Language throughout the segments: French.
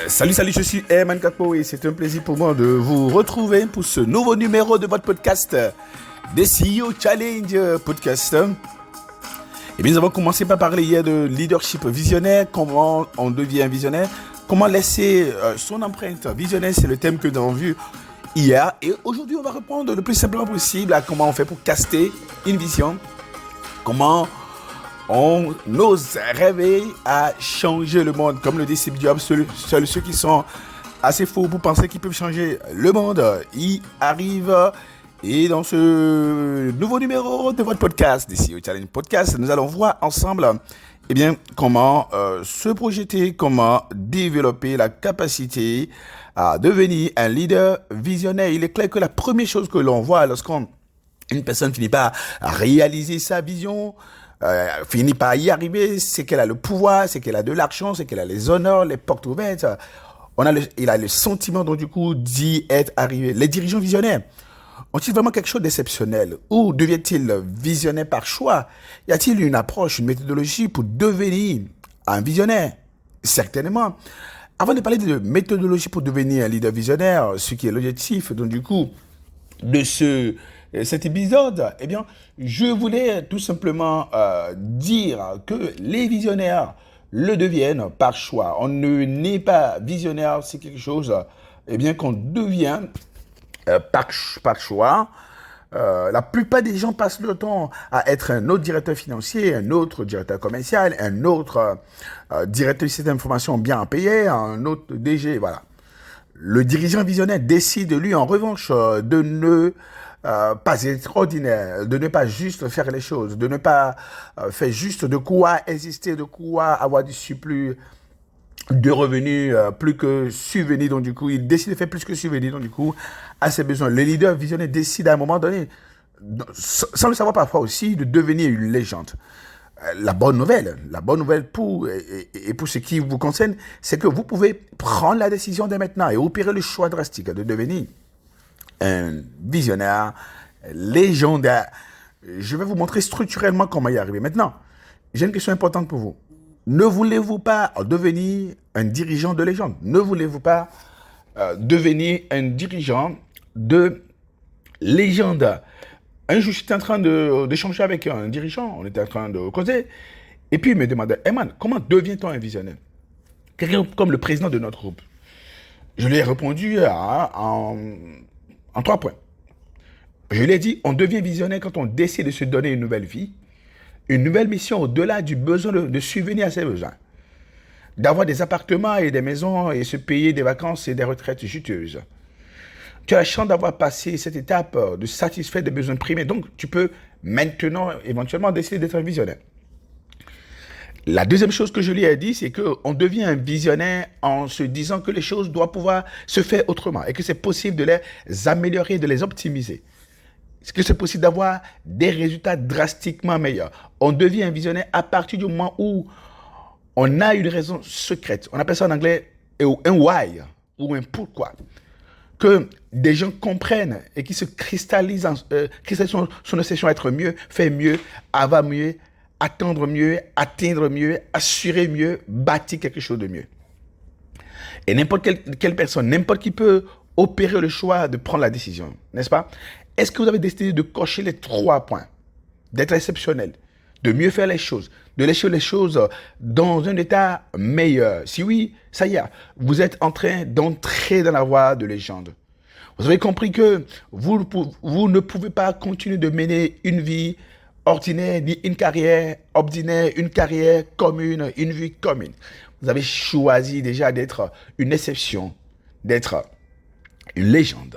Salut, je suis Herman Kakpo et c'est un plaisir pour moi de vous retrouver pour ce nouveau numéro de votre podcast, The CEO Challenge Podcast. Et bien, nous avons commencé par parler hier de leadership visionnaire, comment on devient visionnaire, comment laisser son empreinte visionnaire, c'est le thème que nous avons vu hier. Et aujourd'hui, on va reprendre le plus simplement possible à comment on fait pour caster une vision, comment on ose rêver à changer le monde. Comme le dit Steve Jobs, seuls ceux qui sont assez fous pour penser qu'ils peuvent changer le monde y arrivent. Et dans ce nouveau numéro de votre podcast, The CEO Challenge Podcast, nous allons voir ensemble comment se projeter, comment développer la capacité à devenir un leader visionnaire. Il est clair que la première chose que l'on voit lorsqu'une personne finit par réaliser sa vision, finit par y arriver, c'est qu'elle a le pouvoir, c'est qu'elle a de l'argent, c'est qu'elle a les honneurs, les portes ouvertes. Il a le sentiment donc du coup d'y être arrivé. Les dirigeants visionnaires ont-ils vraiment quelque chose d'exceptionnel? Ou devient-il visionnaire par choix? Y a-t-il une approche, une méthodologie pour devenir un visionnaire? Certainement. Avant de parler de méthodologie pour devenir un leader visionnaire, ce qui est l'objectif donc du coup de cet épisode, je voulais tout simplement dire que les visionnaires le deviennent par choix. On ne naît pas visionnaire, c'est quelque chose qu'on devient par choix. La plupart des gens passent le temps à être un autre directeur financier, un autre directeur commercial, un autre directeur du système d'information bien payé, un autre DG, voilà. Le dirigeant visionnaire décide, lui, en revanche, de ne pas être ordinaire, de ne pas juste faire les choses, de ne pas faire juste de quoi exister, de quoi avoir du surplus de revenus, plus que subvenir. Donc, du coup, il décide de faire plus que subvenir, donc, du coup, à ses besoins. Le leader visionnaire décide à un moment donné, sans le savoir parfois aussi, de devenir une légende. La bonne nouvelle pour ce qui vous concerne, c'est que vous pouvez prendre la décision dès maintenant et opérer le choix drastique de devenir un visionnaire légendaire. Je vais vous montrer structurellement comment y arriver. Maintenant, j'ai une question importante pour vous. Ne voulez-vous pas devenir un dirigeant de légende? Ne voulez-vous pas devenir un dirigeant de légende? Un jour, j'étais en train d'échanger avec un dirigeant, on était en train de causer, et puis il me demandait, Herman, comment devient-on un visionnaire? Quelqu'un comme le président de notre groupe. Je lui ai répondu en 3 points. Je lui ai dit, on devient visionnaire quand on décide de se donner une nouvelle vie, une nouvelle mission au-delà du besoin de subvenir à ses besoins, d'avoir des appartements et des maisons et se payer des vacances et des retraites juteuses. Tu as la chance d'avoir passé cette étape de satisfaire des besoins primés. Donc, tu peux maintenant, éventuellement, décider d'être un visionnaire. La deuxième chose que je lui ai dit, c'est qu'on devient un visionnaire en se disant que les choses doivent pouvoir se faire autrement et que c'est possible de les améliorer, de les optimiser. Est-ce que c'est possible d'avoir des résultats drastiquement meilleurs? On devient un visionnaire à partir du moment où on a une raison secrète. On appelle ça en anglais un why ou un pourquoi. Que des gens comprennent et qui se cristallisent son obsession à être mieux, faire mieux, avoir mieux, attendre mieux, atteindre mieux, assurer mieux, bâtir quelque chose de mieux. Et n'importe quelle personne, n'importe qui peut opérer le choix de prendre la décision, n'est-ce pas? Est-ce que vous avez décidé de cocher les 3 points, d'être exceptionnel, de mieux faire les choses, de laisser les choses dans un état meilleur? Si oui, ça y est, vous êtes en train d'entrer dans la voie de légende. Vous avez compris que vous ne pouvez pas continuer de mener une vie ordinaire, ni une carrière ordinaire, une carrière commune, une vie commune. Vous avez choisi déjà d'être une exception, d'être une légende.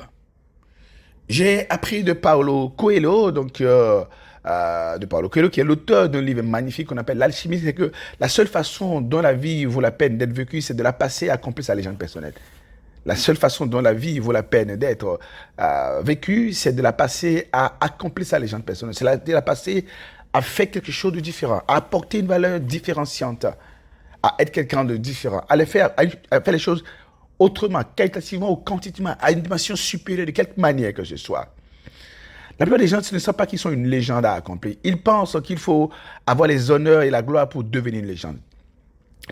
J'ai appris de Paulo Coelho, qui est l'auteur d'un livre magnifique qu'on appelle L'Alchimie, c'est que la seule façon dont la vie vaut la peine d'être vécue, c'est de la passer à accomplir sa légende personnelle. La seule façon dont la vie vaut la peine d'être vécue, c'est de la passer à accomplir sa légende personnelle. C'est de la passer à faire quelque chose de différent, à apporter une valeur différenciante, à être quelqu'un de différent, à faire les choses autrement, qualitativement ou quantitativement, à une dimension supérieure de quelque manière que ce soit. La plupart des gens ne savent pas qu'ils sont une légende à accomplir. Ils pensent qu'il faut avoir les honneurs et la gloire pour devenir une légende.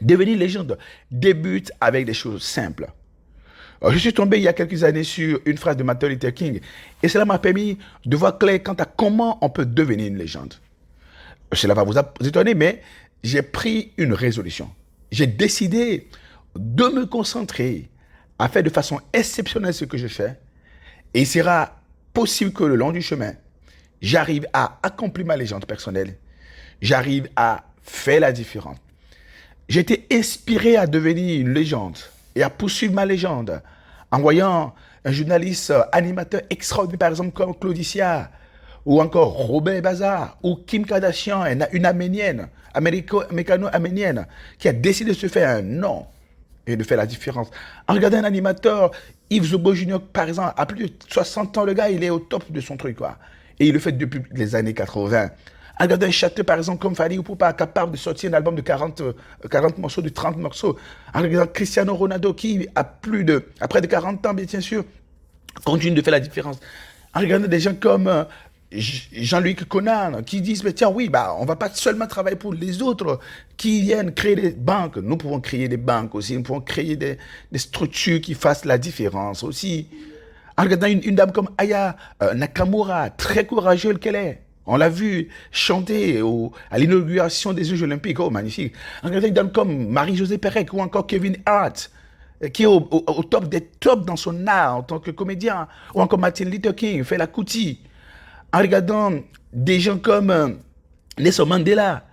Devenir légende débute avec des choses simples. Alors, je suis tombé il y a quelques années sur une phrase de Martin Luther King et cela m'a permis de voir clair quant à comment on peut devenir une légende. Cela va vous étonner, mais j'ai pris une résolution. J'ai décidé de me concentrer à faire de façon exceptionnelle ce que je fais et il sera possible que le long du chemin, j'arrive à accomplir ma légende personnelle. J'arrive à faire la différence. J'ai été inspiré à devenir une légende et à poursuivre ma légende en voyant un journaliste animateur extraordinaire, par exemple comme Claudicia, ou encore Robert Bazar, ou Kim Kardashian, une Arménienne, américano-arménienne, qui a décidé de se faire un nom et de faire la différence. En regardant un animateur, Yves Zobo Junior, par exemple, à plus de 60 ans, le gars, il est au top de son truc, quoi. Et il le fait depuis les années 80. En regardant un chanteur, par exemple, comme Fally Ipupa, capable de sortir un album de 40 morceaux, de 30 morceaux. En regardant Cristiano Ronaldo, qui, à près de 40 ans, bien sûr, continue de faire la différence. En regardant des gens comme Jean-Luc Conan, qui disent, mais tiens, oui, on ne va pas seulement travailler pour les autres qui viennent créer des banques. Nous pouvons créer des banques aussi. Nous pouvons créer des structures qui fassent la différence aussi. En regardant une dame comme Aya Nakamura, très courageuse qu'elle est. On l'a vu chanter à l'inauguration des Jeux Olympiques. Oh, magnifique. En regardant une dame comme Marie-Josée Pérec ou encore Kevin Hart, qui est au top des tops dans son art en tant que comédien. Ou encore Martin Luther King, Fela Kuti. En regardant des gens comme Nelson Mandela,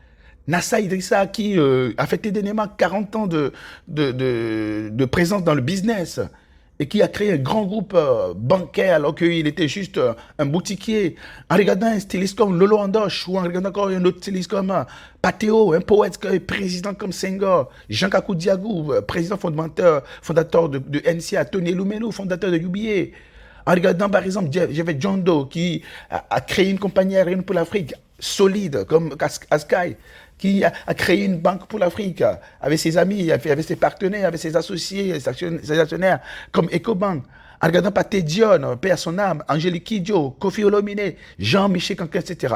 Nassa Idrissa, qui a fêté dernièrement 40 ans de présence dans le business et qui a créé un grand groupe bancaire alors qu'il était juste un boutiquier. En regardant un styliste comme Lolo Andoche ou en regardant encore un autre styliste comme Pateo, un poète président comme Senghor, Jean Kakou Diagou, président fondateur de NCA, Tony Lumelu, fondateur de UBA. En regardant par exemple, j'avais John Doe qui a créé une compagnie aérienne pour l'Afrique solide comme Askai, qui a créé une banque pour l'Afrique avec ses amis, avec ses partenaires, avec ses associés, ses actionnaires, comme Ecobank. En regardant Pathé Dione, paix à son âme, Angélique Kidjo, Kofi Olomide, Jean-Michel Kankan, etc.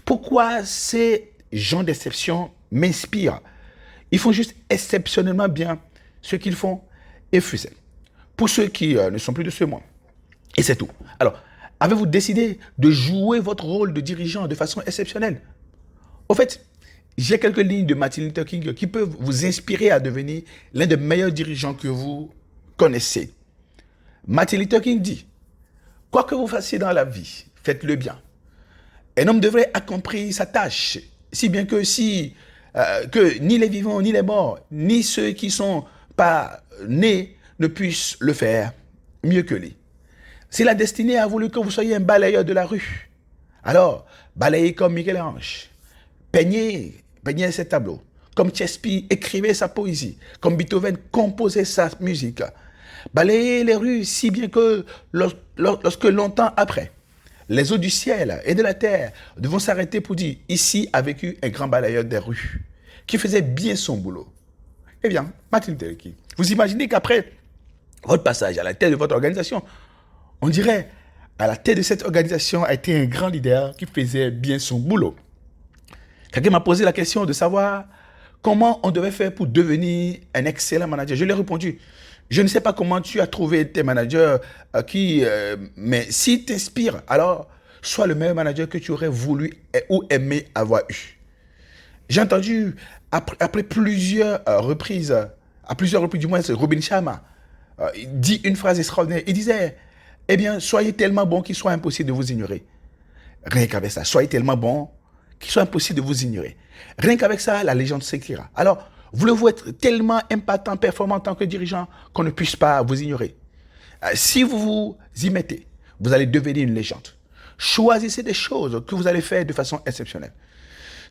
Pourquoi ces gens d'exception m'inspirent? Ils font juste exceptionnellement bien ce qu'ils font et faisaient. Pour ceux qui ne sont plus de ce monde. Et c'est tout. Alors, avez-vous décidé de jouer votre rôle de dirigeant de façon exceptionnelle? Au fait, j'ai quelques lignes de Martin Luther King qui peuvent vous inspirer à devenir l'un des meilleurs dirigeants que vous connaissez. Martin Luther King dit, quoi que vous fassiez dans la vie, faites-le bien. Un homme devrait accomplir sa tâche, si bien que que ni les vivants, ni les morts, ni ceux qui ne sont pas nés ne puissent le faire mieux que lui. Si la destinée a voulu que vous soyez un balayeur de la rue, alors balayez comme Michel-Ange, peignez ses tableaux, comme Shakespeare écrivait sa poésie, comme Beethoven composait sa musique. Balayez les rues si bien que lorsque longtemps après, les eaux du ciel et de la terre devront s'arrêter pour dire, ici a vécu un grand balayeur des rues, qui faisait bien son boulot. Eh bien, Martin Luther King, vous imaginez qu'après votre passage à la tête de votre organisation, on dirait, à la tête de cette organisation a été un grand leader qui faisait bien son boulot. Quelqu'un m'a posé la question de savoir comment on devait faire pour devenir un excellent manager. Je lui ai répondu, je ne sais pas comment tu as trouvé tes managers mais s'ils t'inspirent, alors sois le meilleur manager que tu aurais voulu ou aimé avoir eu. J'ai entendu, après plusieurs reprises du moins, Robin Sharma dit une phrase extraordinaire. Il disait, eh bien, soyez tellement bon qu'il soit impossible de vous ignorer. Rien qu'avec ça, soyez tellement bon qu'il soit impossible de vous ignorer. Rien qu'avec ça, la légende s'écrira. Alors, voulez-vous être tellement impactant, performant en tant que dirigeant qu'on ne puisse pas vous ignorer? Si vous vous y mettez, vous allez devenir une légende. Choisissez des choses que vous allez faire de façon exceptionnelle.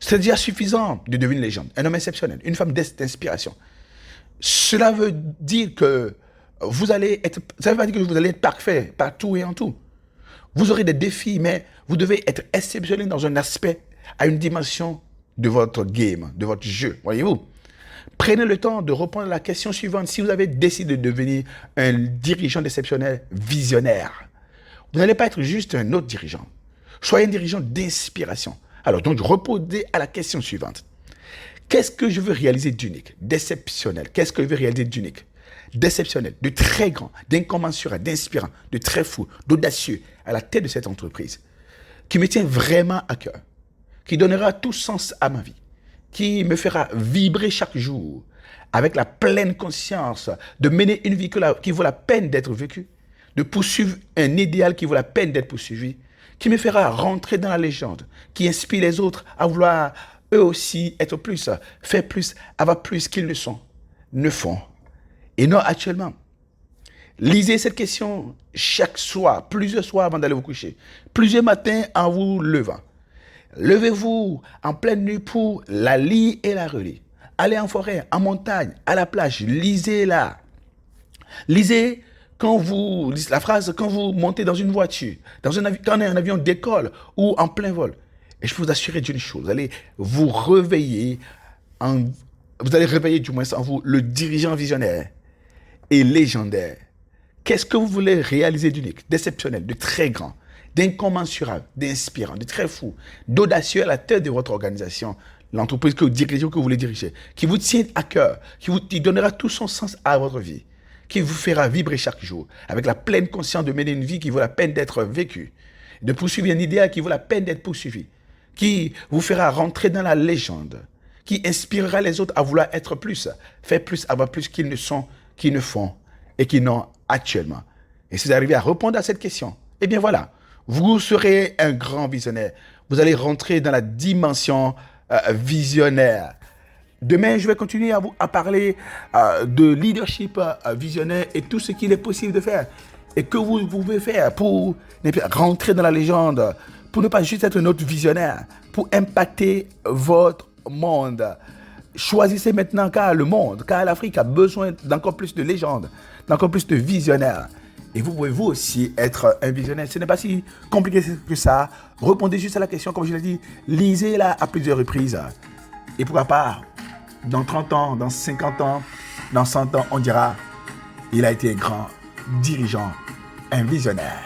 C'est déjà suffisant de devenir une légende, un homme exceptionnel, une femme d'inspiration. Cela veut dire que ça veut pas dire que vous allez être parfait partout et en tout. Vous aurez des défis, mais vous devez être exceptionnel dans un aspect, à une dimension de votre game, de votre jeu, voyez-vous. Prenez le temps de répondre à la question suivante. Si vous avez décidé de devenir un dirigeant exceptionnel, visionnaire, vous n'allez pas être juste un autre dirigeant. Soyez un dirigeant d'inspiration. Alors donc, reposez à la question suivante. Qu'est-ce que je veux réaliser d'unique, d'exceptionnel? Qu'est-ce que je veux réaliser d'unique, d'exceptionnel, de très grand, d'incommensurable, d'inspirant, de très fou, d'audacieux à la tête de cette entreprise, qui me tient vraiment à cœur, qui donnera tout sens à ma vie, qui me fera vibrer chaque jour avec la pleine conscience de mener une vie qui vaut la peine d'être vécue, de poursuivre un idéal qui vaut la peine d'être poursuivi, qui me fera rentrer dans la légende, qui inspire les autres à vouloir eux aussi être plus, faire plus, avoir plus qu'ils ne font, et non actuellement. Lisez cette question chaque soir, plusieurs soirs avant d'aller vous coucher, plusieurs matins en vous levant. Levez-vous en pleine nuit pour la lire et la relire. Allez en forêt, en montagne, à la plage, lisez-la. Lisez quand vous montez dans une voiture, quand un avion décolle ou en plein vol. Et je peux vous assurer d'une chose, vous allez réveiller du moins en vous le dirigeant visionnaire et légendaire. Qu'est-ce que vous voulez réaliser d'unique, d'exceptionnel, de très grand, d'incommensurable, d'inspirant, de très fou, d'audacieux à la tête de votre organisation, l'entreprise que vous voulez diriger, qui vous tient à cœur, qui donnera tout son sens à votre vie, qui vous fera vibrer chaque jour, avec la pleine conscience de mener une vie qui vaut la peine d'être vécue, de poursuivre un idéal qui vaut la peine d'être poursuivi, qui vous fera rentrer dans la légende, qui inspirera les autres à vouloir être plus, faire plus, avoir plus qu'ils ne font et qui n'ont actuellement. Et si vous arrivez à répondre à cette question, eh bien voilà, vous serez un grand visionnaire. Vous allez rentrer dans la dimension visionnaire. Demain, je vais continuer à parler de leadership visionnaire et tout ce qu'il est possible de faire et que vous pouvez faire pour rentrer dans la légende, pour ne pas juste être un autre visionnaire, pour impacter votre monde. Choisissez maintenant, car le monde, car l'Afrique a besoin d'encore plus de légendes, d'encore plus de visionnaires. Et vous pouvez vous aussi être un visionnaire. Ce n'est pas si compliqué que ça. Répondez juste à la question, comme je l'ai dit. Lisez-la à plusieurs reprises. Et pourquoi pas, dans 30 ans, dans 50 ans, dans 100 ans, on dira, il a été un grand dirigeant, un visionnaire.